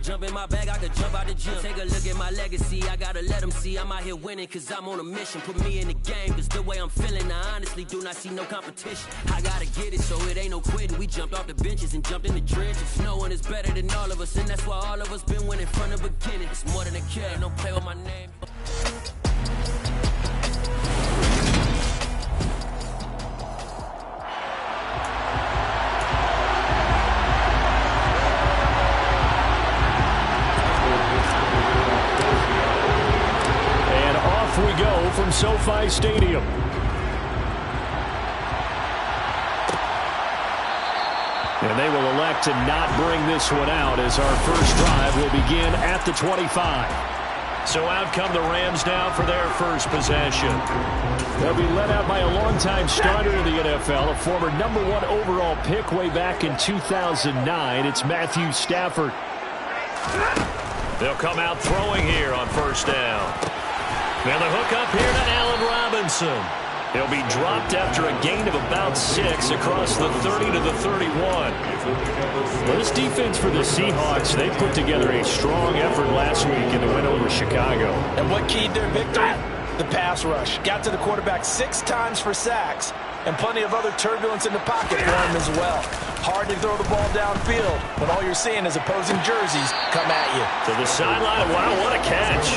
jump in my bag, I could jump out the gym. Take a look at my legacy, I gotta let them see I'm out here winning, cause I'm on a mission. Put me in the game, cause the way I'm feeling, I honestly do not see no competition. I gotta get it, so it ain't no quitting. We jumped off the benches and jumped in the trenches. No one is better than all of us, and that's why all of us been winning from the beginning. It's more than a kid, don't play with my name. We go from SoFi Stadium. And they will elect to not bring this one out as our first drive will begin at the 25. So out come the Rams now for their first possession. They'll be led out by a longtime starter in the NFL, a former #1 overall pick way back in 2009. It's Matthew Stafford. They'll come out throwing here on first down. Now the hook up here to Allen Robinson. He'll be dropped after a gain of about 6 across the 30 to the 31. Well, this defense for the Seahawks, they put together a strong effort last week in the win over Chicago. And what keyed their victory? The pass rush. Got to the quarterback 6 times for sacks, and plenty of other turbulence in the pocket for him as well. Hard to throw the ball downfield when all you're seeing is opposing jerseys come at you. To the sideline. Wow, what a catch.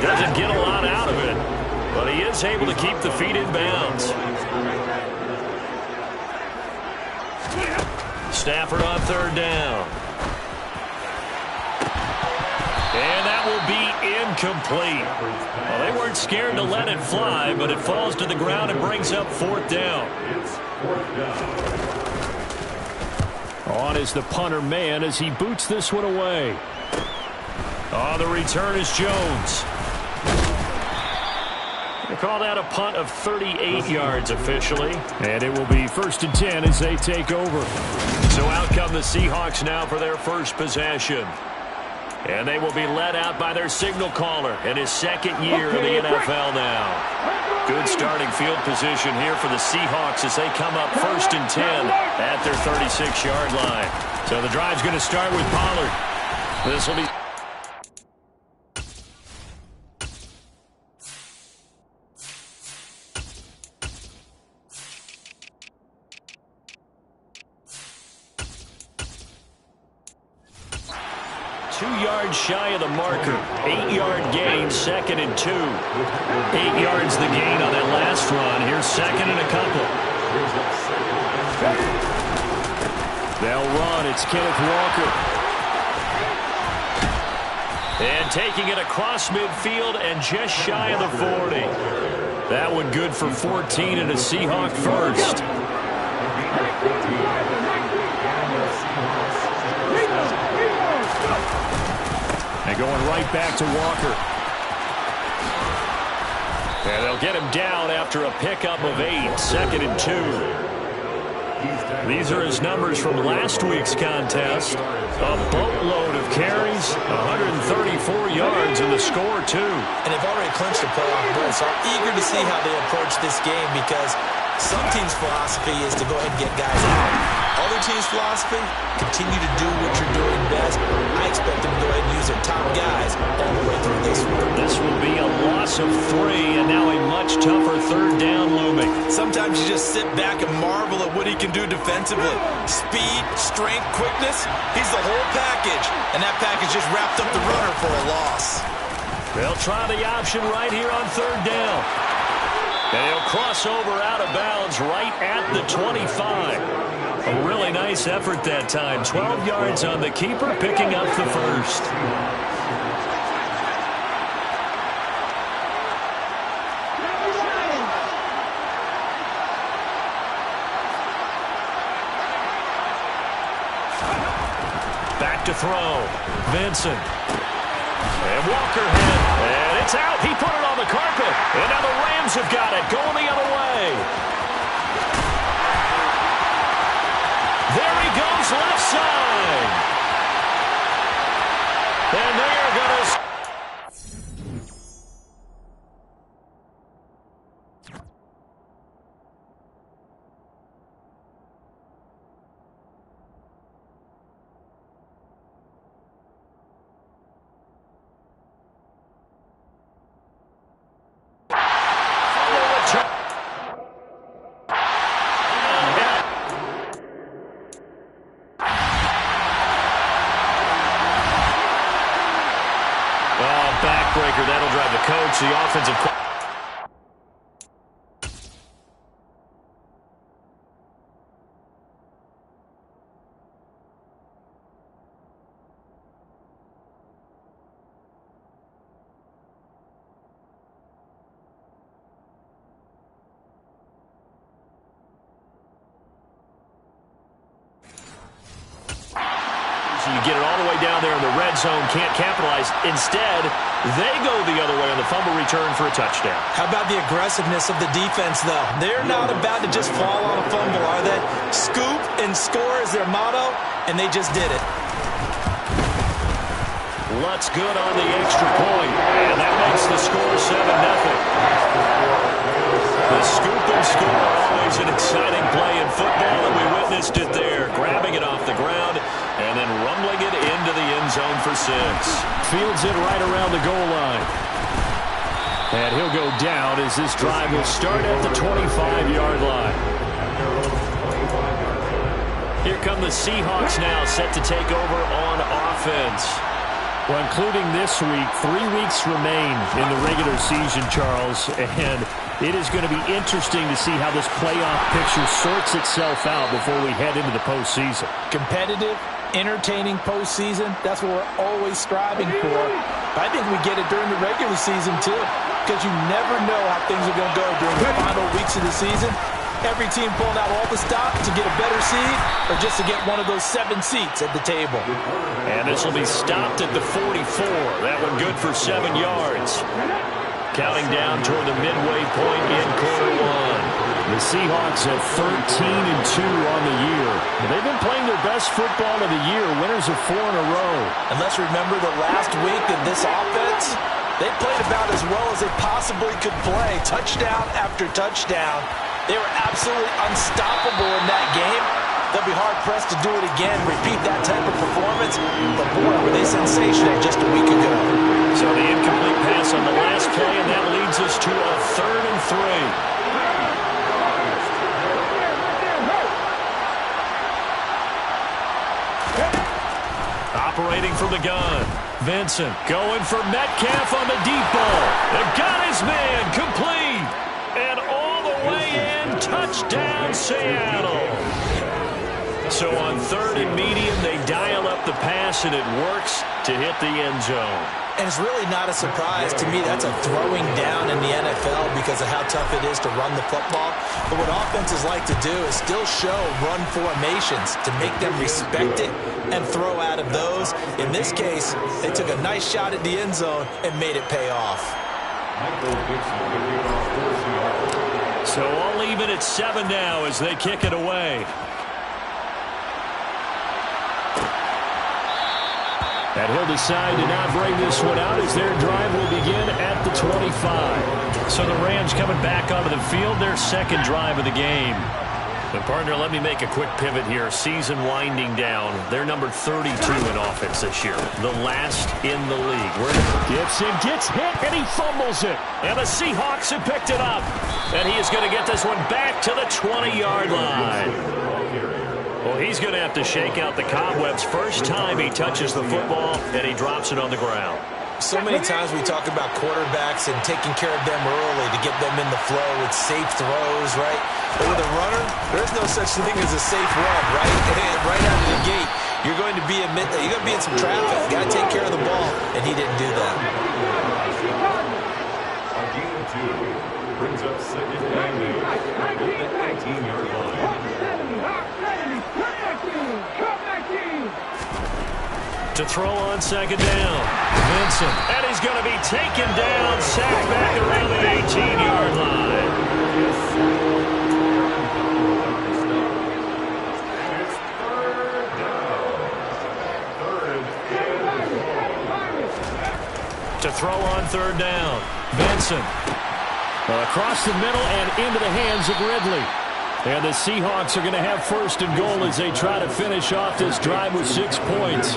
Doesn't get a lot out of it, but he is able to keep the feet in bounds. Stafford on third down. And that will be incomplete. Well, they weren't scared to let it fly, but it falls to the ground and brings up fourth down. On is the punter man as he boots this one away. On the return is Jones. They call that a punt of 38 yards officially. And it will be 1st and 10 as they take over. So out come the Seahawks now for their first possession. And they will be led out by their signal caller in his second year in the NFL now. Good starting field position here for the Seahawks as they come up 1st and 10 at their 36-yard line. So the drive's going to start with Pollard. This will be... shy of the marker. 8-yard gain, 2nd and 2. 8 yards the gain on that last run. Here's 2nd and a couple. They'll run. It's Kenneth Walker. And taking it across midfield and just shy of the 40. That one good for 14 and a Seahawk first. And going right back to Walker. And they'll get him down after a pickup of 8. 2nd and 2. These are his numbers from last week's contest. A boatload of carries, 134 yards, and the score, too. And they've already clinched a playoff berth, so I'm eager to see how they approach this game because some teams' philosophy is to go ahead and get guys out. Other teams' philosophy, continue to do what you're doing best. I expect them to go ahead and use their top guys all the way through this one. This will be a loss of 3, and now a much tougher third down looming. Sometimes you just sit back and marvel at what he can do defensively. Speed, strength, quickness, he's the whole package. And that package just wrapped up the runner for a loss. They'll try the option right here on third down. And he'll cross over out of bounds right at the 25. A really nice effort that time. 12 yards on the keeper, picking up the first. Back to throw. Vincent. And Walker hit. And it's out. He put it on the carpet. And now the Rams have got it. Going the other way. There he goes, left side. And they are going to... And the coach, the offensive coordinator. You get it all the way down there in the red zone, can't capitalize. Instead, they go the other way on the fumble return for a touchdown. How about the aggressiveness of the defense, though? They're not about to just fall on a fumble, are they? Scoop and score is their motto, and they just did it. Lutz good on the extra point, and that makes the score 7-0. The scoop and score, always an exciting play in football, and we witnessed it there, grabbing it off the ground and then rumbling it into the end zone for 6. Fields it right around the goal line. And he'll go down as this drive will start at the 25-yard line. Here come the Seahawks now, set to take over on offense. Well, including this week, 3 weeks remain in the regular season, Charles, and it is going to be interesting to see how this playoff picture sorts itself out before we head into the postseason. Competitive, entertaining postseason, that's what we're always striving for. But I think we get it during the regular season, too, because you never know how things are going to go during the final weeks of the season. Every team pulling out all the stop to get a better seed or just to get one of those 7 seats at the table. And this will be stopped at the 44. That one good for 7 yards. Counting down toward the midway point in quarter 1. The Seahawks have 13-2 on the year. They've been playing their best football of the year, winners of 4 in a row. And let's remember the last week of this offense, they played about as well as they possibly could play. Touchdown after touchdown. They were absolutely unstoppable in that game. They'll be hard-pressed to do it again, repeat that type of performance. But, boy, were they sensational just a week ago. So the incomplete pass on the last play, and that leads us to a 3rd and 3. Operating from the gun. Vincent going for Metcalf on the deep ball. They've got his man complete. And all the way in, touchdown Seattle. So on 3rd and medium, they dial up the pass, and it works to hit the end zone. And it's really not a surprise. To me, that's a throwing down in the NFL because of how tough it is to run the football. But what offenses like to do is still show run formations to make them respect it and throw out of those. In this case, they took a nice shot at the end zone and made it pay off. So all even at 7 now as they kick it away. And he'll decide to not bring this one out as their drive will begin at the 25. So the Rams coming back onto the field, their 2nd drive of the game. And partner, let me make a quick pivot here. Season winding down. They're number 32 in offense this year. The last in the league. Gibson gets hit and he fumbles it. And the Seahawks have picked it up. And he is going to get this one back to the 20-yard line. Well, he's going to have to shake out the cobwebs. First time he touches the football, and he drops it on the ground. So many times we talk about quarterbacks and taking care of them early to get them in the flow with safe throws, right? But with a runner, there's no such thing as a safe run, right? Right out of the gate, you're going to be in some traffic. You got to take care of the ball, and he didn't do that. Brings up 2nd and 8 at the 19-yard line. To throw on 2nd down. Vincent. And he's going to be taken down. Sacked back around the 18-yard line. It's 3rd down. 3rd. To throw on 3rd down. Vincent. Across the middle and into the hands of Ridley. And the Seahawks are going to have 1st and goal as they try to finish off this drive with 6 points.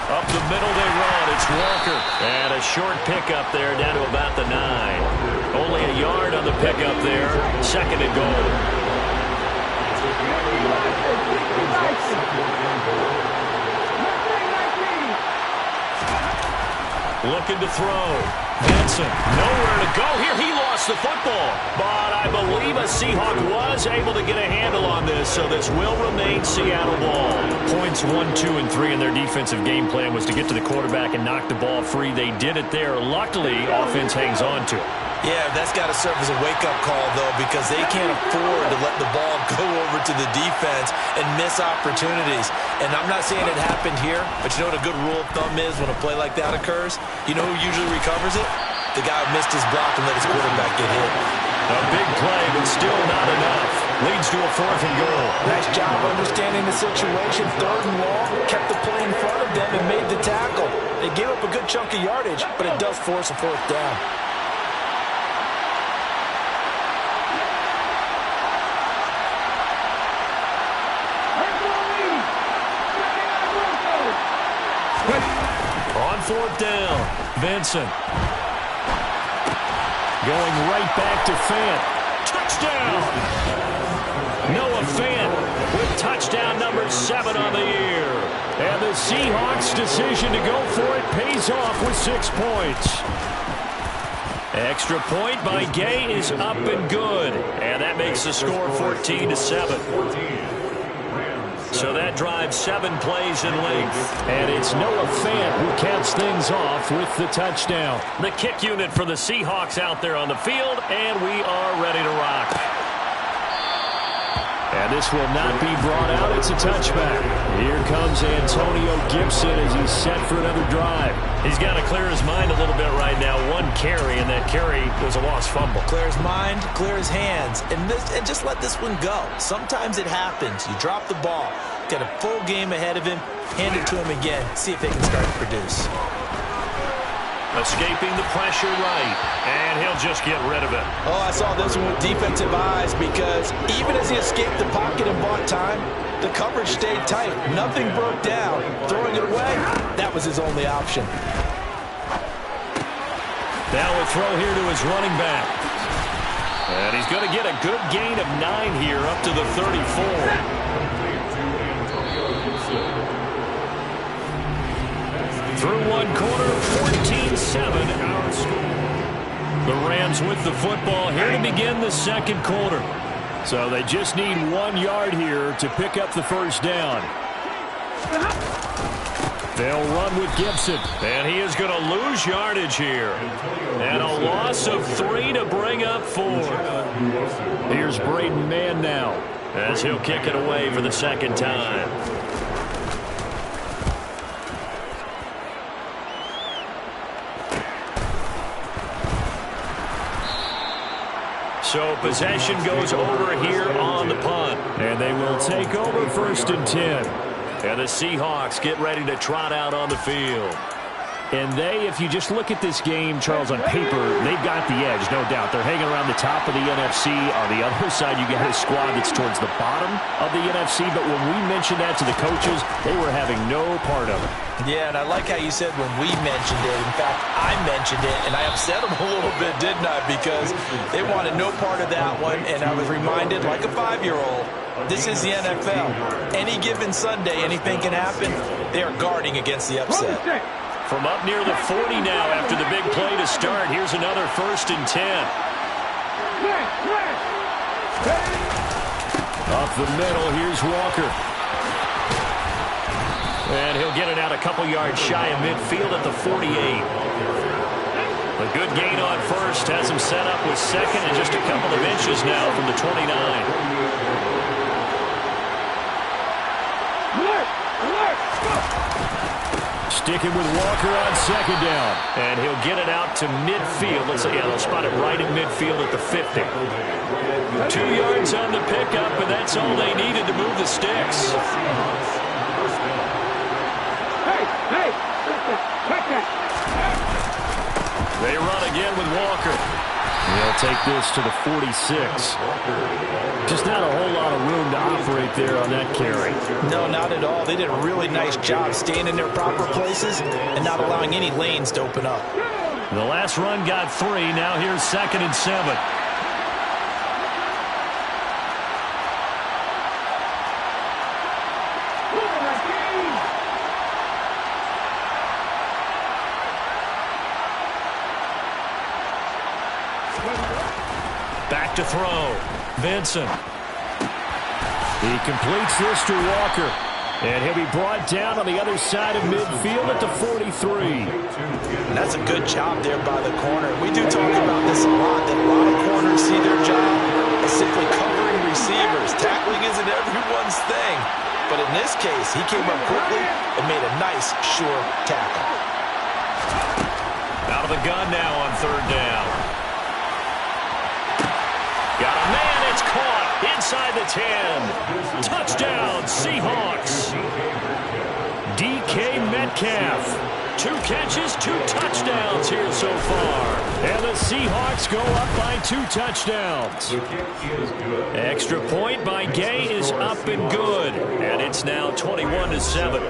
Up the middle they run. It's Walker. And a short pickup there down to about the 9. Only a yard on the pickup there. 2nd and goal. Looking to throw. Benson, nowhere to go here. He lost the football. But I believe a Seahawk was able to get a handle on this, so this will remain Seattle ball. Points 1, 2, and 3 in their defensive game plan was to get to the quarterback and knock the ball free. They did it there. Luckily, offense hangs on to it. Yeah, that's got to serve as a wake-up call, though, because they can't afford to let the ball go over to the defense and miss opportunities. And I'm not saying it happened here, but you know what a good rule of thumb is when a play like that occurs? You know who usually recovers it? The guy who missed his block and let his quarterback get hit. A big play, but still not enough. Leads to a 4th and goal. Nice job understanding the situation. 3rd and long, kept the play in front of them and made the tackle. They gave up a good chunk of yardage, but it does force a 4th down. On 4th down, Benson. Going right back to Fant. Touchdown! Noah Fant with touchdown number 7 on the year. And the Seahawks' decision to go for it pays off with 6 points. Extra point by Gay is up and good. And that makes the score 14-7. So that drives 7 plays in length. And it's Noah Fant who caps things off with the touchdown. The kick unit for the Seahawks out there on the field, and we are ready to rock. And this will not be brought out. It's a touchback. Here comes Antonio Gibson as he's set for another drive. He's got to clear his mind a little bit right now. 1 carry, and that carry was a lost fumble. Clear his mind, clear his hands, and just let this one go. Sometimes it happens. You drop the ball, got a full game ahead of him, hand it to him again, see if they can start to produce. Escaping the pressure right, and he'll just get rid of it. Oh, I saw this one with defensive eyes because even as he escaped the pocket and bought time, the coverage stayed tight. Nothing broke down. Throwing it away, that was his only option. Now a throw here to his running back. And he's going to get a good gain of 9 here up to the 34. Through 1 quarter, 14-7 our score. The Rams with the football here to begin the 2nd quarter. So they just need 1 yard here to pick up the 1st down. They'll run with Gibson. And he is going to lose yardage here. And a loss of 3 to bring up 4. Here's Braden Mann now as he'll kick it away for the 2nd time. So possession goes over here on the punt. And they will take over 1st and 10. And the Seahawks get ready to trot out on the field. And if you just look at this game, Charles, on paper, they've got the edge, no doubt. They're hanging around the top of the NFC. On the other side, you got a squad that's towards the bottom of the NFC. But when we mentioned that to the coaches, they were having no part of it. Yeah, and I like how you said when we mentioned it. In fact, I mentioned it, and I upset them a little bit, didn't I? Because they wanted no part of that one, and I was reminded, like a 5-year-old, this is the NFL. Any given Sunday, anything can happen. They are guarding against the upset. From up near the 40 now after the big play to start. Here's another 1st and 10. Up the middle, here's Walker. And he'll get it out a couple yards shy of midfield at the 48. A good gain on 1st has him set up with 2nd and just a couple of inches now from the 29. Sticking with Walker on 2nd down. And he'll get it out to midfield. They'll spot it right in midfield at the 50. 2 yards on the pickup, and that's all they needed to move the sticks. They run again with Walker. He'll take this to the 46. Just not a whole lot of room to operate there on that carry. No, not at all. They did a really nice job staying in their proper places and not allowing any lanes to open up. The last run got 3. Now here's 2nd and 7. Back to throw. Vincent. He completes this to Walker. And he'll be brought down on the other side of midfield at the 43. And that's a good job there by the corner. We do talk about this a lot, that a lot of corners see their job as simply covering receivers. Tackling isn't everyone's thing. But in this case, he came up quickly and made a nice, sure tackle. Out of the gun now on third down. Got a man, it's caught inside the 10. Touchdown, Seahawks. DK Metcalf. 2 catches, 2 touchdowns here so far. And the Seahawks go up by 2 touchdowns. Extra point by Gay is up and good. And it's now 21-7.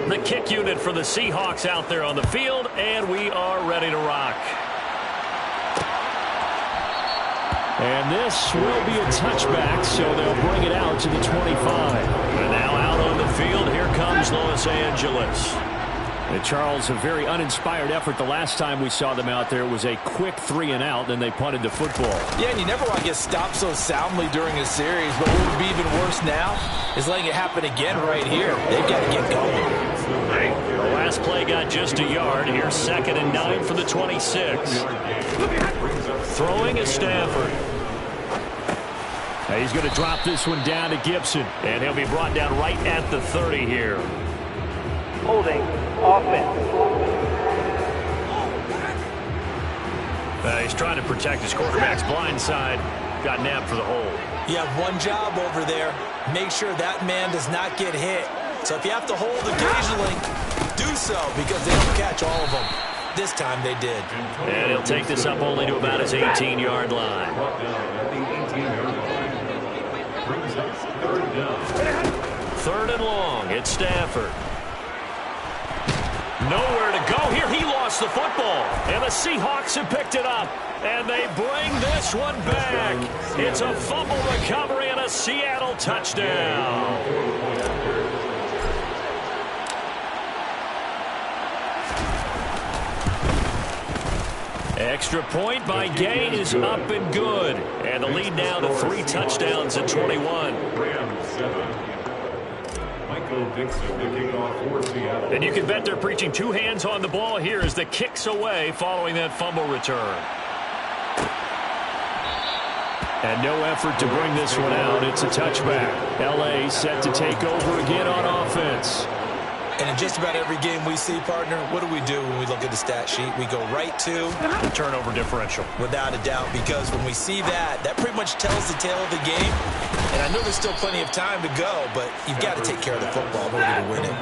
The kick unit for the Seahawks out there on the field, and we are ready to rock. And this will be a touchback, so they'll bring it out to the 25. And now out on the field, here comes Los Angeles. And Charles, a very uninspired effort the last time we saw them out there. It was a quick 3-and-out, then they punted the football. Yeah, and you never want to get stopped so soundly during a series, but what would be even worse now is letting it happen again right here. They've got to get going. The last play got just a yard. Here's 2nd and 9 for the 26. Throwing is Stafford. He's going to drop this one down to Gibson, and he'll be brought down right at the 30 here. Holding offense. He's trying to protect his quarterback's blind side. Got nabbed for the hold. You have one job over there. Make sure that man does not get hit. So if you have to hold occasionally, do so, because they don't catch all of them. This time they did. And he'll take this up only to about his 18-yard line. Third and long. It's Stafford. Nowhere to go here. He lost the football. And the Seahawks have picked it up. And they bring this one back. It's a fumble recovery and a Seattle touchdown. Extra point by Gay is up and good. And the lead now to 3 touchdowns at 21. And you can bet they're preaching 2 hands on the ball here as the kick's away following that fumble return. And no effort to bring this one out. It's a touchback. L.A. set to take over again on offense. And in just about every game we see, partner, what do we do when we look at the stat sheet? We go right to the turnover differential. Without a doubt, because when we see that, that pretty much tells the tale of the game. And I know there's still plenty of time to go, but you've got to take care of the football in order to win it.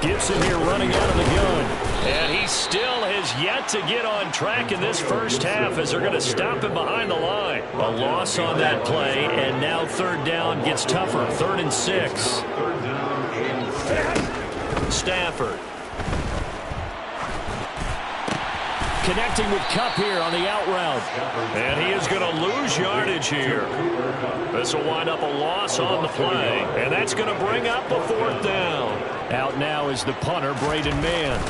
Gibson here running out of the gun. And he still has yet to get on track in this first half as they're going to stop him behind the line. A loss on that play, and now third down gets tougher. 3rd and 6. Stafford. Connecting with Kupp here on the out route. And he is going to lose yardage here. This will wind up a loss on the play. And that's going to bring up a 4th down. Out now is the punter, Braden Mann.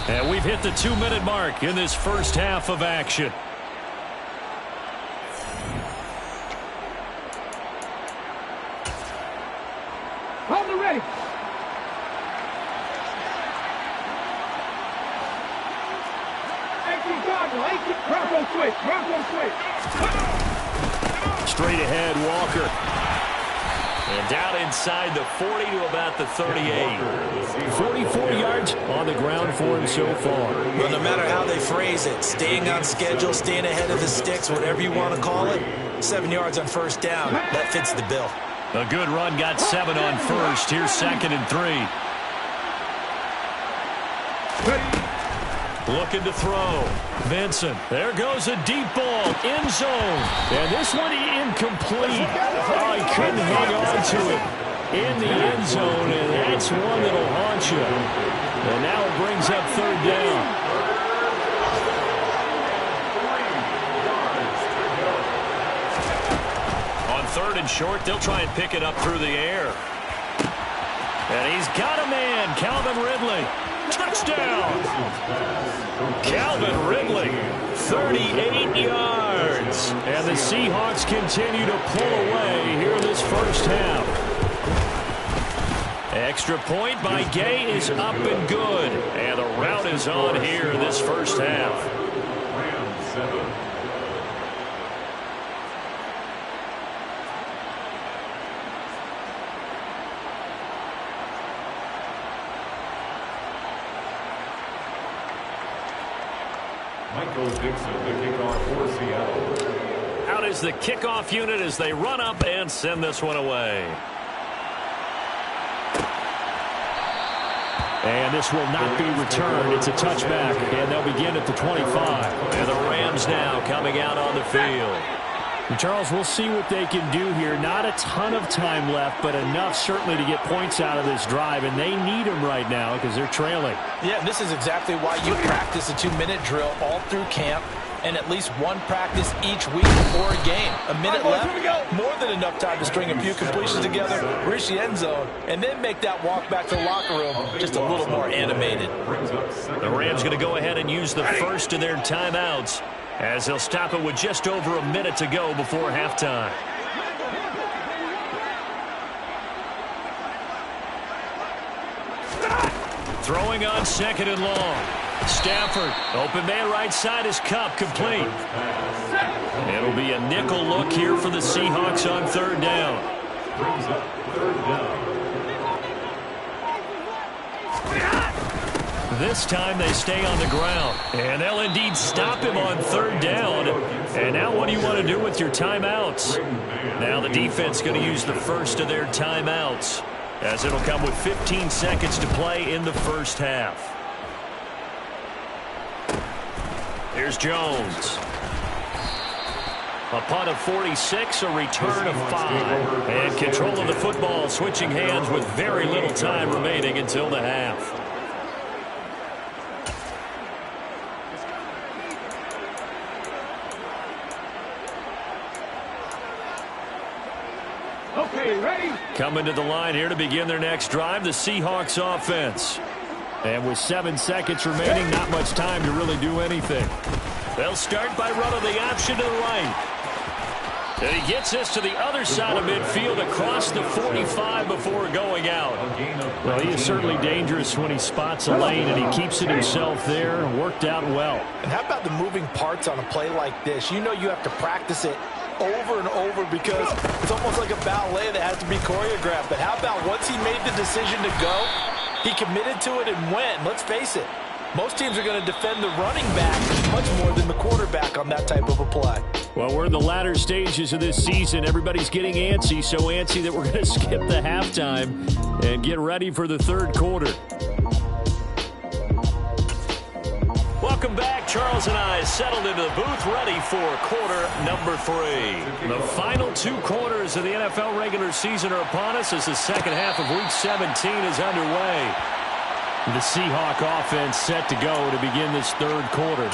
And we've hit the 2-minute mark in this first half of action. Hold it ready. Bronco switch. Straight ahead, Walker. And down inside the 40 to about the 38. 44 yards on the ground for him so far. Well, no matter how they phrase it, staying on schedule, staying ahead of the sticks, whatever you want to call it, 7 yards on first down, that fits the bill. A good run, got 7 on first. Here's 2nd and 3. Looking to throw. Vincent. There goes a deep ball. End zone. And this one incomplete. Oh, he couldn't hang on to it. in the end zone, and that's one that'll haunt you. And now it brings up third down. On third and short, they'll try and pick it up through the air. And he's got a man, Calvin Ridley. Touchdown! Calvin Ridley, 38 yards. And the Seahawks continue to pull away here in this first half. Extra point by Gay is up and good. And the route is on here in this first half. Michael Dixon, the kickoff for Seattle. Out is the kickoff unit as they run up and send this one away. And this will not be returned. It's a touchback, and they'll begin at the 25. And the Rams now coming out on the field. And Charles, we'll see what they can do here. Not a ton of time left, but enough certainly to get points out of this drive, and they need them right now because they're trailing. Yeah, this is exactly why you practice a 2-minute drill all through camp and at least one practice each week before a game. A minute left, more than enough time to string a few completions together, reach the end zone, and then make that walk back to the locker room just a little more animated. The Rams going to go ahead and use the first of their timeouts as they'll stop it with just over a minute to go before halftime. Throwing on second and long. Stafford, open man right side is Kupp, complete. It'll be a nickel look here for the Seahawks on third down. This time they stay on the ground, and they'll indeed stop him on third down. And now what do you want to do with your timeouts? Now the defense going to use the first of their timeouts, as it'll come with 15 seconds to play in the first half. Here's Jones. A punt of 46, a return of 5. And control of the football switching hands with very little time remaining until the half. Okay, ready? Coming to the line here to begin their next drive, the Seahawks offense. And with 7 seconds remaining, not much time to really do anything. They'll start by running the option to the right. And he gets this to the other side of midfield across the 45 before going out. Well, he is certainly dangerous when he spots a lane, and he keeps it himself there. Worked out well. And how about the moving parts on a play like this? You know you have to practice it over and over because it's almost like a ballet that has to be choreographed. But how about once he made the decision to go, he committed to it and went. Let's face it, most teams are going to defend the running back much more than the quarterback on that type of a play. Well, we're in the latter stages of this season. Everybody's getting antsy, so antsy that we're going to skip the halftime and get ready for the third quarter. Welcome back. Charles and I settled into the booth ready for quarter number 3. The final 2 quarters of the NFL regular season are upon us as the second half of Week 17 is underway. The Seahawk offense set to go to begin this third quarter.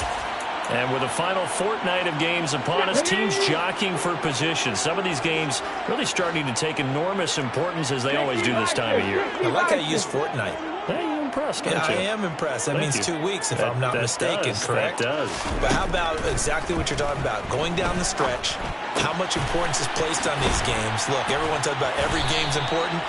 And with the final fortnight of games upon us, teams jockeying for position. Some of these games really starting to take enormous importance as they always do this time of year. I like how you use fortnight. Hey, you're impressed, aren't Yeah, you? I am impressed. That Thank means you. 2 weeks if I'm not mistaken, correct? That does. But how about exactly what you're talking about? Going down the stretch, how much importance is placed on these games? Look, everyone talks about every game's important.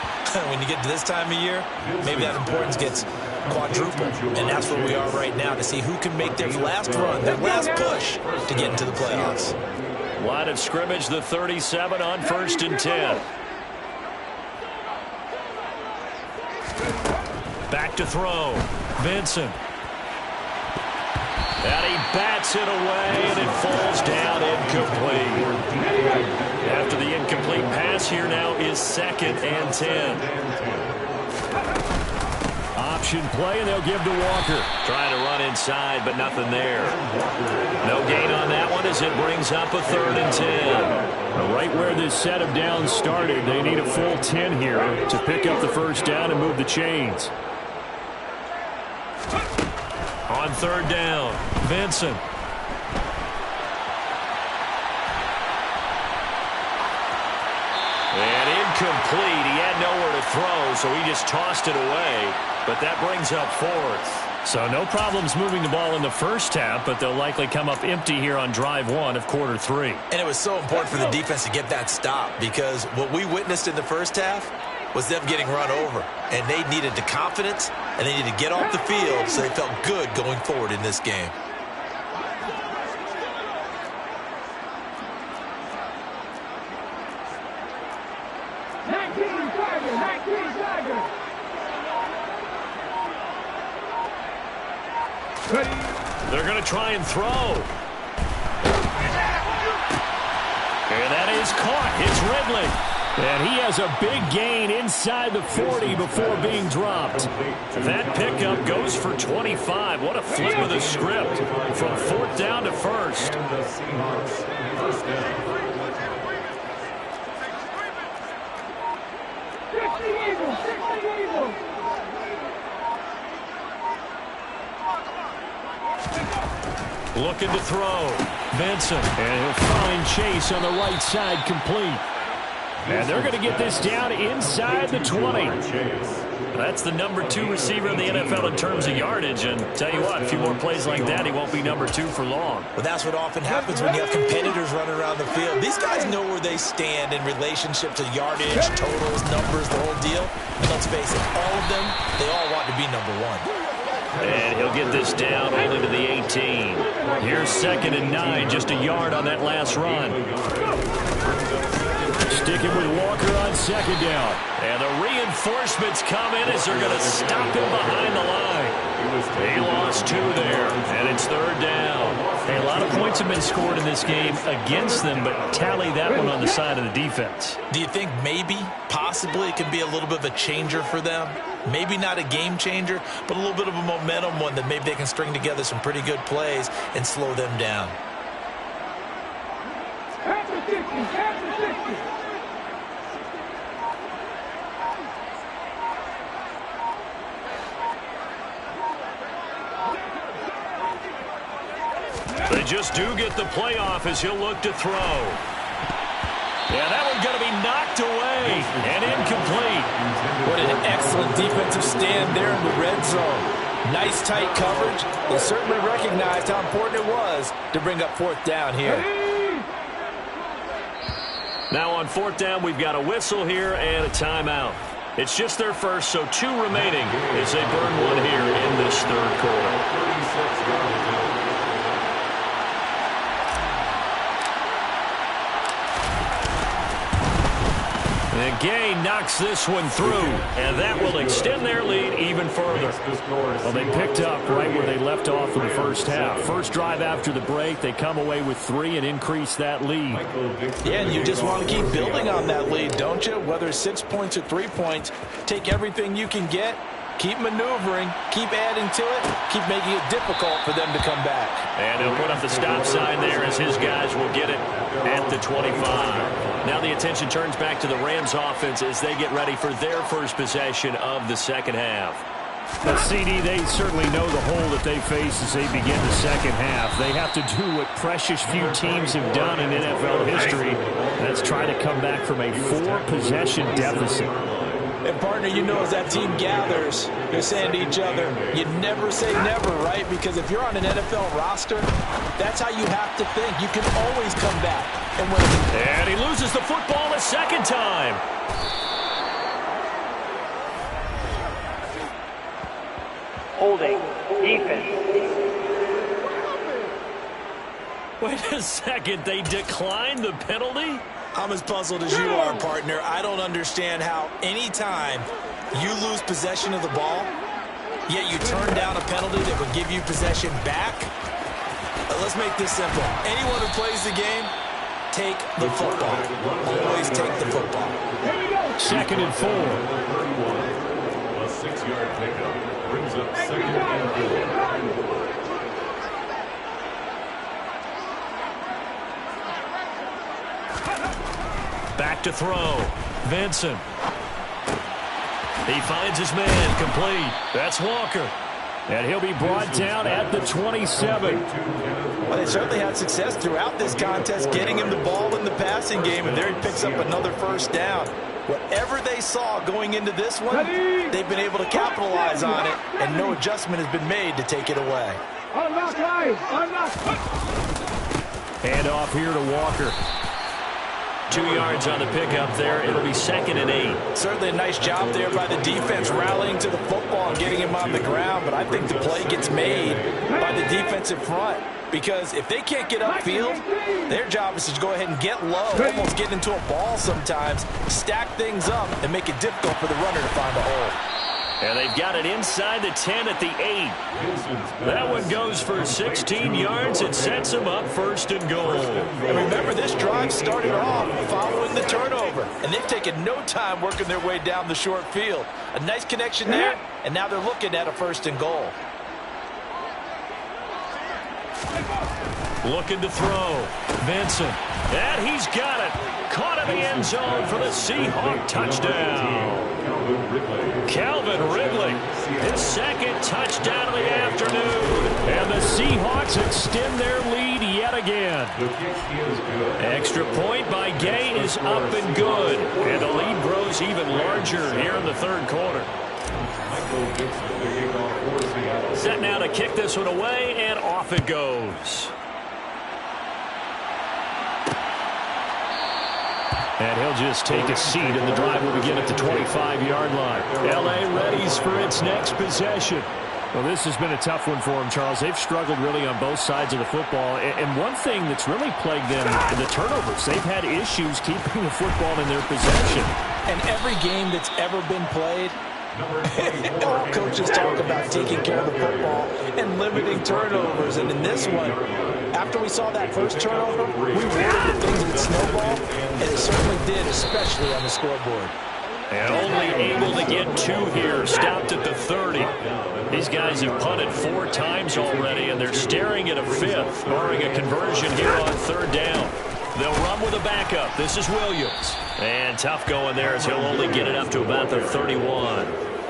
When you get to this time of year, maybe that importance gets quadrupled. And that's where we are right now to see who can make their last run, their last push to get into the playoffs. Line of scrimmage, the 37 on 1st and 10. Back to throw. Vincent. And he bats it away, and it falls down incomplete. After the incomplete pass, here now is 2nd and 10. On option play, and they'll give to Walker. Trying to run inside, but nothing there. No gain on that one as it brings up a 3rd and 10. Right where this set of downs started, they need a full 10 here to pick up the first down and move the chains. On 3rd down, Vincent. And incomplete. He had nowhere to throw, so he just tossed it away. But that brings up 4th. So no problems moving the ball in the first half, but they'll likely come up empty here on drive 1 of quarter 3. And it was so important for the defense to get that stop, because what we witnessed in the first half was them getting run over. And they needed the confidence, and they needed to get off the field so they felt good going forward in this game. They're going to try and throw. And that is caught. It's Ridley. And he has a big gain inside the 40 before being dropped. That pickup goes for 25. What a flip of the script from 4th down to 1st. Looking to throw. Vincent. And he'll find Chase on the right side, complete. And they're going to get this down inside the 20. That's the number 2 receiver in the NFL in terms of yardage. And tell you what, a few more plays like that, he won't be number 2 for long. Well, that's what often happens when you have competitors running around the field. These guys know where they stand in relationship to yardage, totals, numbers, the whole deal. And let's face it, all of them, they all want to be number 1. And he'll get this down only to the 18. Here's 2nd and 9, just a yard on that last run. Sticking with Walker on 2nd down. And the reinforcements come in as they're going to stop him behind the line. He lost 2 there, and it's 3rd down. Hey, a lot of points have been scored in this game against them, but tally that one on the side of the defense. Do you think maybe, possibly, it could be a little bit of a changer for them? Maybe not a game changer, but a little bit of a momentum one that maybe they can string together some pretty good plays and slow them down. They just do get the playoff as he'll look to throw. Yeah, that one's going to be knocked away and incomplete. What an excellent defensive stand there in the red zone. Nice tight coverage. They certainly recognized how important it was to bring up 4th down here. Now on 4th down, we've got a whistle here and a timeout. It's just their first, so 2 remaining as they burn one here in this 3rd quarter. And Gay knocks this one through, and that will extend their lead even further. Well, they picked up right where they left off in the first half. First drive after the break, they come away with 3 and increase that lead. Yeah, and you just want to keep building on that lead, don't you? Whether it's 6 points or 3 points, take everything you can get, keep maneuvering, keep adding to it, keep making it difficult for them to come back. And he'll put up the stop sign there as his guys will get it at the 25. Now the attention turns back to the Rams offense as they get ready for their first possession of the second half. The CD, they certainly know the hole that they face as they begin the second half. They have to do what precious few teams have done in NFL history. That's try to come back from a 4-possession deficit. And, partner, you know as that team gathers, they're saying to each other, you never say never, right? Because if you're on an NFL roster, that's how you have to think. You can always come back and win. And he loses the football a second time. Holding. Defense. Wait a second. They declined the penalty? I'm as puzzled as you are, partner. I don't understand how any time you lose possession of the ball, yet you turn down a penalty that would give you possession back. Let's make this simple. Anyone who plays the game, take the football. Always take the football. 2nd and 4. 6-yard pickup. Brings up 2nd and 4. Back to throw. Vincent. He finds his man. Complete. That's Walker. And he'll be brought down at the 27. Well, they certainly had success throughout this contest getting him the ball in the passing game, and there he picks up another first down. Whatever they saw going into this one, they've been able to capitalize on it, and no adjustment has been made to take it away. Hand off here to Walker. 2 yards on the pickup there. It'll be 2nd and 8. Certainly a nice job there by the defense rallying to the football and getting him on the ground, but I think the play gets made by the defensive front, because if they can't get upfield, their job is to go ahead and get low, almost get into a ball sometimes, stack things up, and make it difficult for the runner to find a hole. And they've got it inside the 10 at the 8. That one goes for 16 yards. It sets them up 1st and goal. And remember, this drive started off following the turnover, and they've taken no time working their way down the short field. A nice connection there, and now they're looking at a 1st and goal. Looking to throw. Vincent. And he's got it. Caught in the end zone for the Seahawk touchdown. Calvin Ridley, his 2nd touchdown of the afternoon. And the Seahawks extend their lead yet again. Extra point by Gay is up and good. And the lead grows even larger here in the 3rd quarter. Set now to kick this one away, and off it goes. And he'll just take a seat, and the drive will begin at the 25-yard line. L.A. readies for its next possession. Well, this has been a tough one for them, Charles. They've struggled really on both sides of the football. And one thing that's really plagued them in the turnovers, they've had issues keeping the football in their possession. And every game that's ever been played, all coaches talk about taking care of the football and limiting turnovers. And in this one, after we saw that first turnover, we worried that things would snowball, and it certainly did, especially on the scoreboard. And only able to get 2 here, stopped at the 30. These guys have punted 4 times already, and they're staring at a 5th, barring a conversion here on 3rd down. They'll run with a backup. This is Williams. And tough going there as he'll only get it up to about the 31.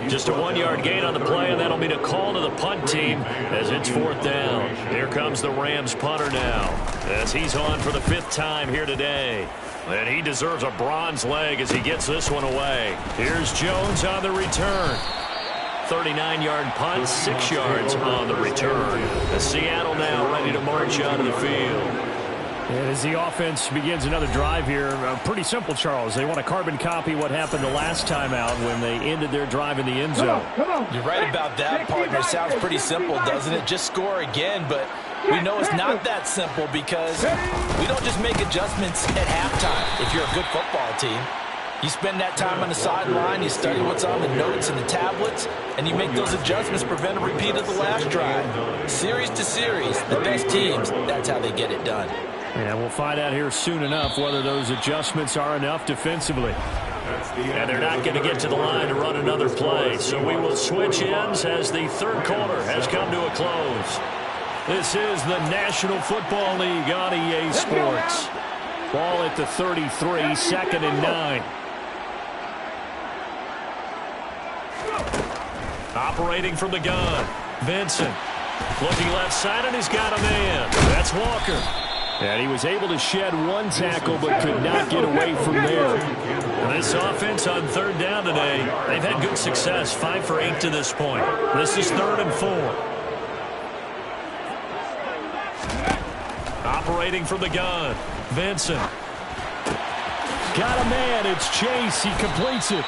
Just a 1-yard gain on the play, and that'll be a call to the punt team as it's 4th down. Here comes the Rams punter now as he's on for the 5th time here today. And he deserves a bronze leg as he gets this one away. Here's Jones on the return. 39-yard punt, 6 yards on the return. As Seattle now ready to march out of the field. And as the offense begins another drive here, pretty simple, Charles. They want to carbon copy what happened the last time out when they ended their drive in the end zone. You're right about that, partner. Sounds pretty simple, doesn't it? Just score again, but we know it's not that simple because we don't just make adjustments at halftime if you're a good football team. You spend that time on the sideline, you study what's on the notes and the tablets, and you make those adjustments to prevent a repeat of the last drive. Series to series, the best teams, that's how they get it done. And we'll find out here soon enough whether those adjustments are enough defensively. And they're not going to get to the line to run another play. So we will switch ends as the 3rd quarter has come to a close. This is the National Football League on EA Sports. Ball at the 33, 2nd and 9. Operating from the gun, Vincent. Looking left side, and he's got a man. That's Walker. And he was able to shed 1 tackle but could not get away from there. And this offense on 3rd down today, they've had good success, 5 for 8 to this point. This is 3rd and 4. Operating from the gun, Vincent. Got a man, it's Chase, he completes it.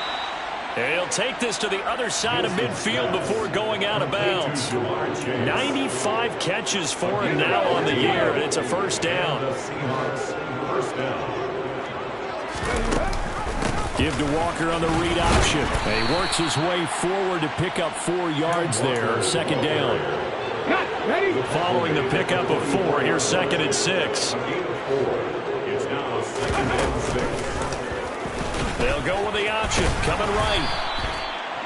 And he'll take this to the other side of midfield before going out of bounds. 95 catches for him now on the year, and it's a 1st down. Give to Walker on the read option. And he works his way forward to pick up 4 yards there, 2nd down. Following the pickup of 4, here's 2nd and 6. They'll go with the option, coming right.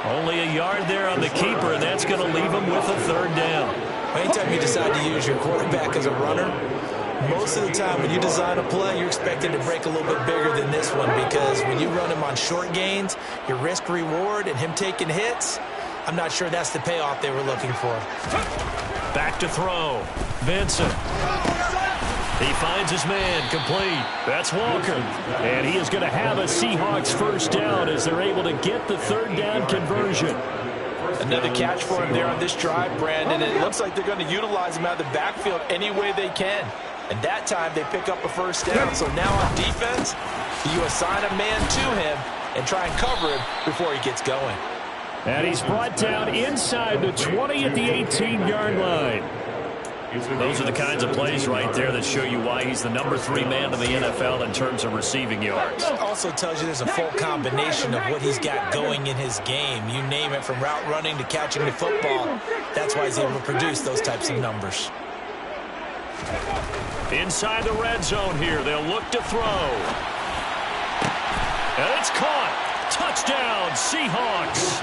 Only a yard there on the keeper, and that's going to leave him with a third down. Anytime you decide to use your quarterback as a runner, most of the time when you design a play, you're expected to break a little bit bigger than this one, because when you run him on short gains, your risk-reward and him taking hits, I'm not sure that's the payoff they were looking for. Back to throw. Vincent. He finds his man, complete. That's Walker. And he is going to have a Seahawks first down as they're able to get the third down conversion. Another catch for him there on this drive, Brandon. It looks like they're going to utilize him out of the backfield any way they can. And that time they pick up a first down. So now on defense, you assign a man to him and try and cover him before he gets going. And he's brought down inside the 20 at the 18-yard line. Those are the kinds of plays right there that show you why he's the number 3 man in the NFL in terms of receiving yards. It also tells you there's a full combination of what he's got going in his game. You name it, from route running to catching the football. That's why he's able to produce those types of numbers. Inside the red zone here, they'll look to throw. And it's caught. Touchdown, Seahawks.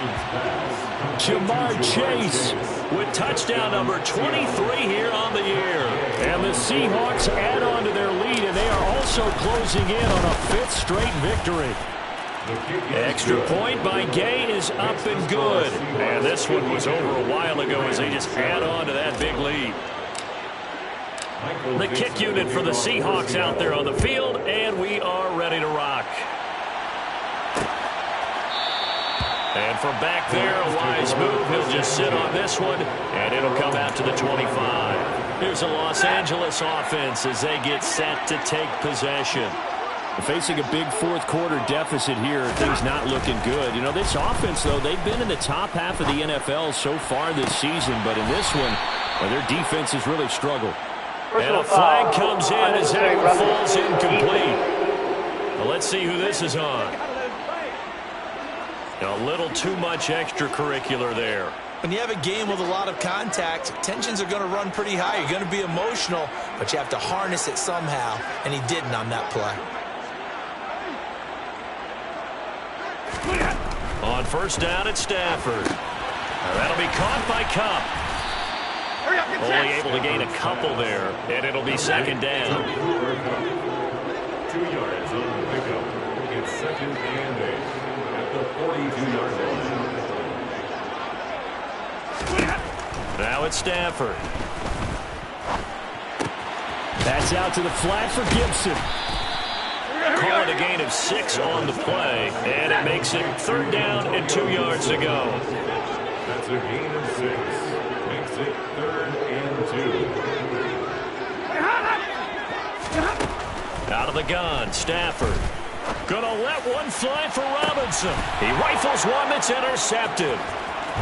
Jamar Chase with touchdown number 23 here on the year. And the Seahawks add on to their lead, and they are also closing in on a 5th straight victory. Extra point by Gay is up and good. And this one was over a while ago as they just add on to that big lead. The kick unit for the Seahawks out there on the field, and we are ready to rock. And from back there, a wise move. He'll just sit on this one, and it'll come out to the 25. Here's a Los Angeles offense as they get set to take possession. Facing a big fourth-quarter deficit here, things not looking good. You know, this offense, though, they've been in the top half of the NFL so far this season, but in this one, well, their defense has really struggled. And a flag comes in as that one falls incomplete. Well, let's see who this is on. A little too much extracurricular there. When you have a game with a lot of contact, tensions are going to run pretty high. You're going to be emotional, but you have to harness it somehow, and he didn't on that play. On first down at Stafford. Now that'll be caught by Kupp. Only able to gain a couple there, and it'll be second down. 2 yards on the pickup. It's second and 8 at the 42-yard line. Now it's Stafford. That's out to the flat for Gibson. Call it a gain of 6 on the play, and it makes it third down and 2 yards to go. That's a gain of 6. Makes it third and 2. Out of the gun, Stafford. Gonna let one fly for Robinson. He rifles one that's intercepted.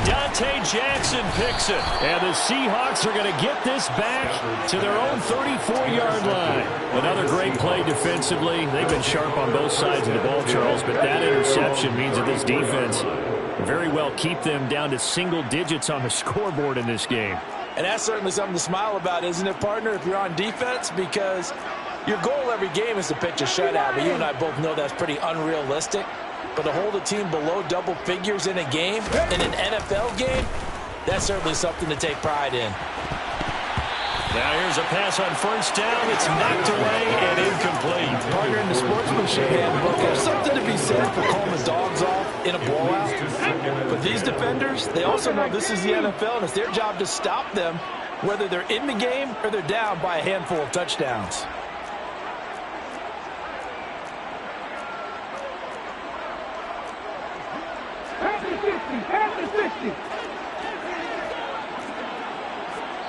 Dante Jackson picks it. And the Seahawks are going to get this back to their own 34-yard line. Another great play defensively. They've been sharp on both sides of the ball, Charles, but that interception means that this defense very well keep them down to single digits on the scoreboard in this game. And that's certainly something to smile about, isn't it, partner, if you're on defense? Because your goal every game is to pitch a shutout, but you and I both know that's pretty unrealistic. But to hold a team below double figures in a game, in an NFL game, that's certainly something to take pride in. Now here's a pass on first down. It's knocked away and incomplete. Partner, in the sportsmanship handbook, there's something to be said for calling the dogs off in a blowout. But these defenders, they also know this is the NFL, and it's their job to stop them, whether they're in the game or they're down by a handful of touchdowns.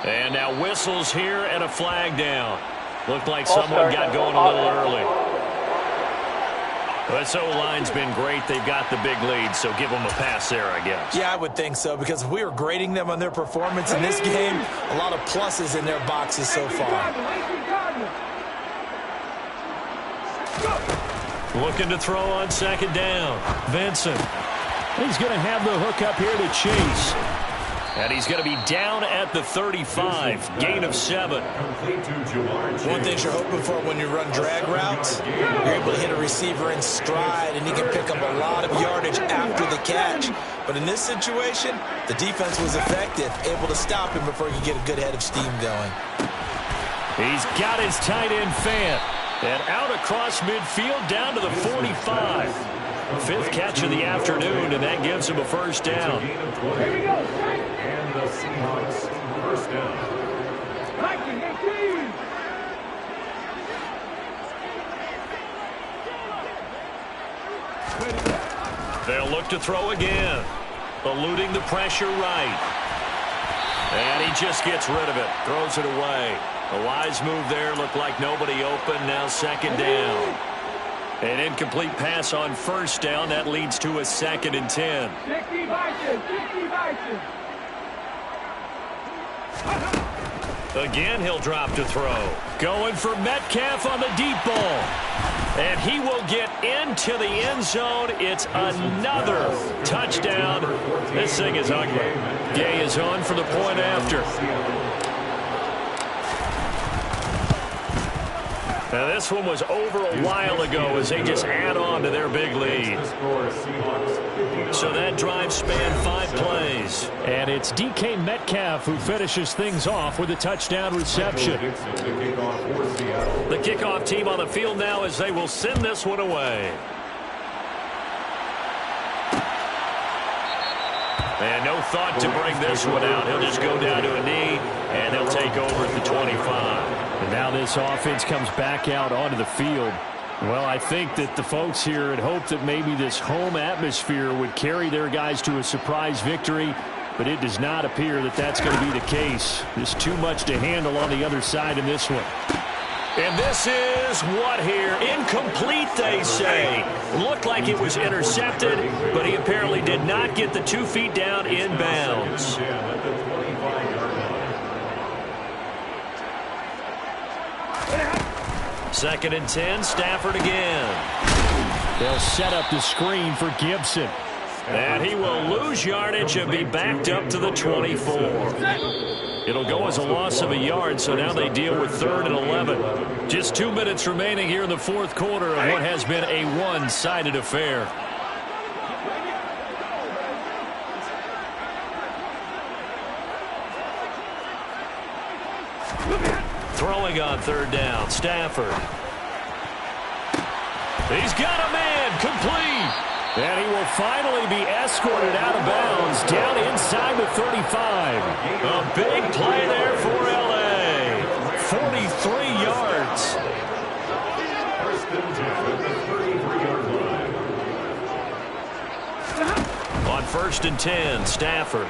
And now whistles here and a flag down. Looked like someone got going a little early. This O-line's been great. They've got the big lead, so give them a pass there, I guess. Yeah, I would think so, because if we were grading them on their performance in this game, a lot of pluses in their boxes so far. Looking to throw on second down. Vincent. He's going to have the hook up here to Chase. And he's going to be down at the 35. Gain of 7. One thing you're hoping for when you run drag routes, you're able to hit a receiver in stride, and he can pick up a lot of yardage after the catch. But in this situation, the defense was effective, able to stop him before he could get a good head of steam going. He's got his tight end Fant. And out across midfield down to the 45. 5th catch of the afternoon, and that gives him a first down. Here we go. And the Seahawks first down. They'll look to throw again. Eluding the pressure right. And he just gets rid of it. Throws it away. A wise move there. Looked like nobody open. Now 2nd down. An incomplete pass on 1st down. That leads to a 2nd and 10. Again, he'll drop to throw. Going for Metcalf on the deep ball. And he will get into the end zone. It's another touchdown. This thing is ugly. Gay is on for the point after. Now, this one was over a while ago as they just add on to their big lead. So that drive spanned 5 plays. And it's DK Metcalf who finishes things off with a touchdown reception. The kickoff team on the field now as they will send this one away. And no thought to bring this one out. He'll just go down to a knee, and they'll take over at the 25. And now this offense comes back out onto the field. Well, I think that the folks here had hoped that maybe this home atmosphere would carry their guys to a surprise victory, but it does not appear that that's going to be the case. There's too much to handle on the other side in this one. And this is what here? Incomplete, they say. Looked like it was intercepted, but he apparently did not get the 2 feet down in bounds. 2nd and 10, Stafford again. They'll set up the screen for Gibson. And he will lose yardage and be backed up to the 24. It'll go as a loss of a yard, so now they deal with 3rd and 11. Just 2 minutes remaining here in the 4th quarter of what has been a one-sided affair. Throwing on 3rd down, Stafford. He's got a man, complete. And he will finally be escorted out of bounds down inside the 35. A big play there for L.A. 43 yards. On 1st and 10, Stafford.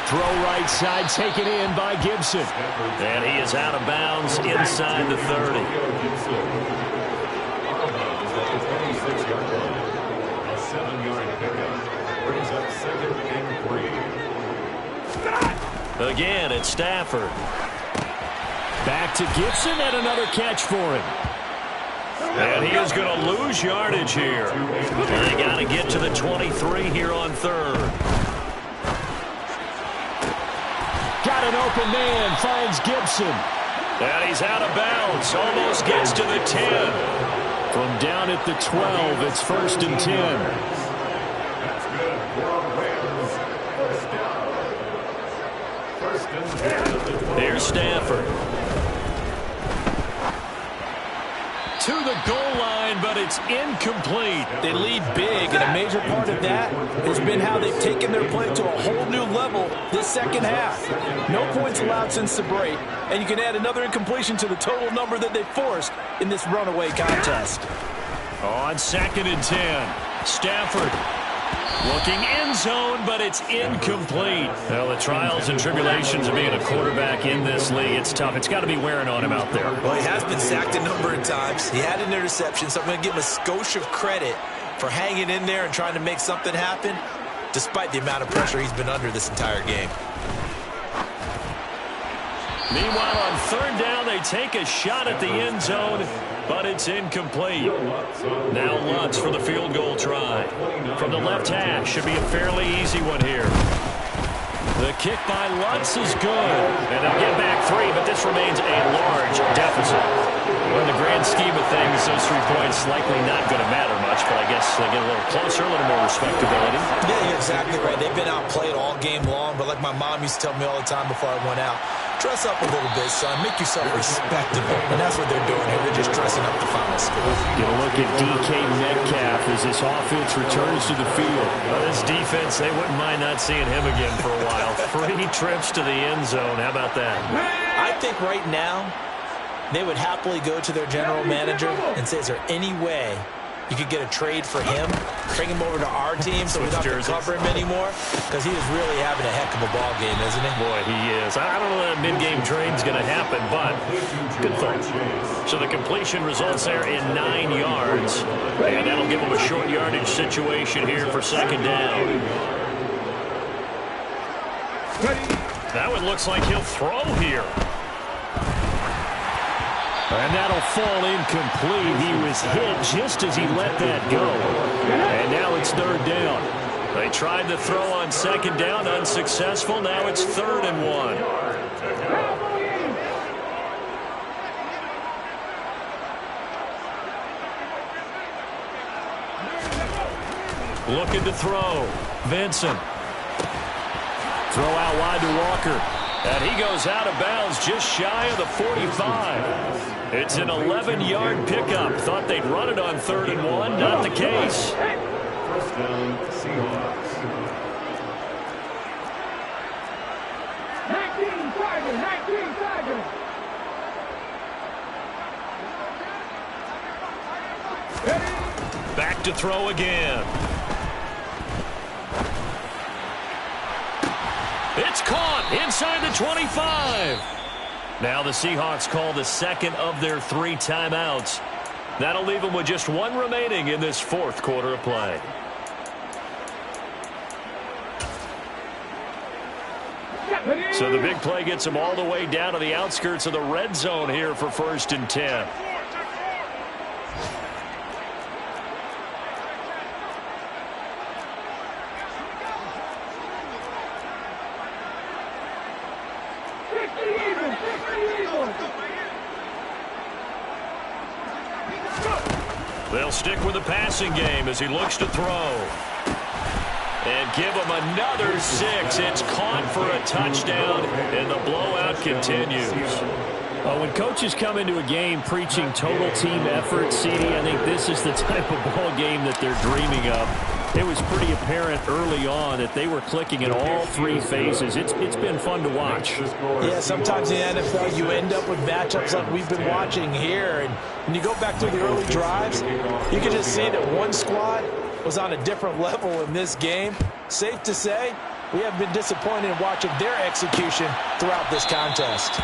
Throw right side, taken in by Gibson. And he is out of bounds inside the 30. A 7-yard pickup brings up 2nd and 3. Again, it's Stafford. Back to Gibson and another catch for him. And he is going to lose yardage here. And they got to get to the 23 here on 3rd. Got an open man, finds Gibson. And he's out of bounds, almost gets to the 10. From down at the 12, it's 1st and 10. That's good for Rams. First down. 1st and 10 at the 12. Here's Stafford. To the goal line, but it's incomplete. They lead big, and a major part of that has been how they've taken their play to a whole new level this 2nd half. No points allowed since the break, and you can add another incompletion to the total number that they forced in this runaway contest. On 2nd and 10, Stafford looking end zone, but it's incomplete. Well, the trials and tribulations of being a quarterback in this league, it's tough. It's got to be wearing on him out there. Well, he has been sacked a number of times. He had an interception, so I'm going to give him a skosh of credit for hanging in there and trying to make something happen, despite the amount of pressure he's been under this entire game. Meanwhile, on 3rd down, they take a shot at the end zone, but it's incomplete. Now Lutz for the field goal try. From the left hash, should be a fairly easy one here. The kick by Lutz is good. And they'll get back 3, but this remains a large deficit. Well, in the grand scheme of things, those 3 points likely not going to matter much, but I guess they get a little closer, a little more respectability. Yeah, you're exactly right. They've been outplayed all game long, but like my mom used to tell me all the time before I went out, dress up a little bit, son. Make yourself respectable. And that's what they're doing here. They're just dressing up the final score. Get a look at DK Metcalf as this offense returns to the field. Well, this defense, they wouldn't mind not seeing him again for a while. 3 trips to the end zone. How about that? I think right now they would happily go to their general manager and say, is there any way you could get a trade for him, bring him over to our team so we don't have to cover him anymore? Because he is really having a heck of a ball game, isn't he? Boy, he is. I don't know that mid-game trade's going to happen, but good thought. So the completion results there in 9 yards, and that'll give him a short yardage situation here for second down. That one looks like he'll throw here. And that'll fall incomplete. He was hit just as he let that go. And now it's 3rd down. They tried to throw on second down, unsuccessful. Now it's 3rd and 1. Looking to throw. Vincent. Throw out wide to Walker. And he goes out of bounds just shy of the 45. It's an 11-yard pickup. Thought they'd run it on 3rd and 1. Not the case. First down, Seahawks. 19 Tigers. Back to throw again. It's caught inside the 25. Now the Seahawks call the second of their 3 timeouts. That'll leave them with just 1 remaining in this 4th quarter of play. So the big play gets them all the way down to the outskirts of the red zone here for 1st and 10. They'll stick with the passing game as he looks to throw. And give him another 6. It's caught for a touchdown, and the blowout continues. When coaches come into a game preaching total team effort, CD, I think this is the type of ball game that they're dreaming of. It was pretty apparent early on that they were clicking in all 3 phases. It's been fun to watch. Yeah, sometimes in the NFL you end up with matchups like we've been watching here. And when you go back through the early drives, you can just see that one squad was on a different level in this game. Safe to say, we have been disappointed in watching their execution throughout this contest.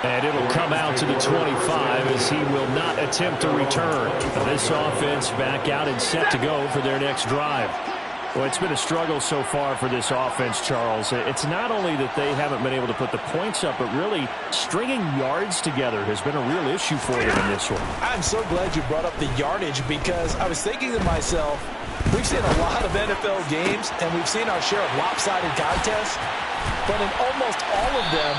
And it'll come out to the 25 as he will not attempt to return. This offense back out and set to go for their next drive. Well, it's been a struggle so far for this offense, Charles. It's not only that they haven't been able to put the points up, but really stringing yards together has been a real issue for them in this one. I'm so glad you brought up the yardage because I was thinking to myself, we've seen a lot of NFL games and we've seen our share of lopsided contests, but in almost all of them,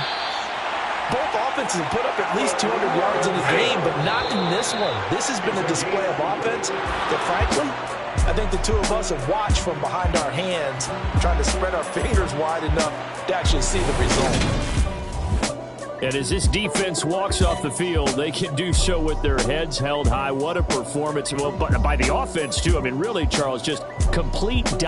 both offenses have put up at least 200 yards in a game, but not in this one. This has been a display of offense that, frankly, I think the two of us have watched from behind our hands, trying to spread our fingers wide enough to actually see the result. And as this defense walks off the field, they can do so with their heads held high. What a performance. Well, by the offense, too. I mean, really, Charles, just complete dominance.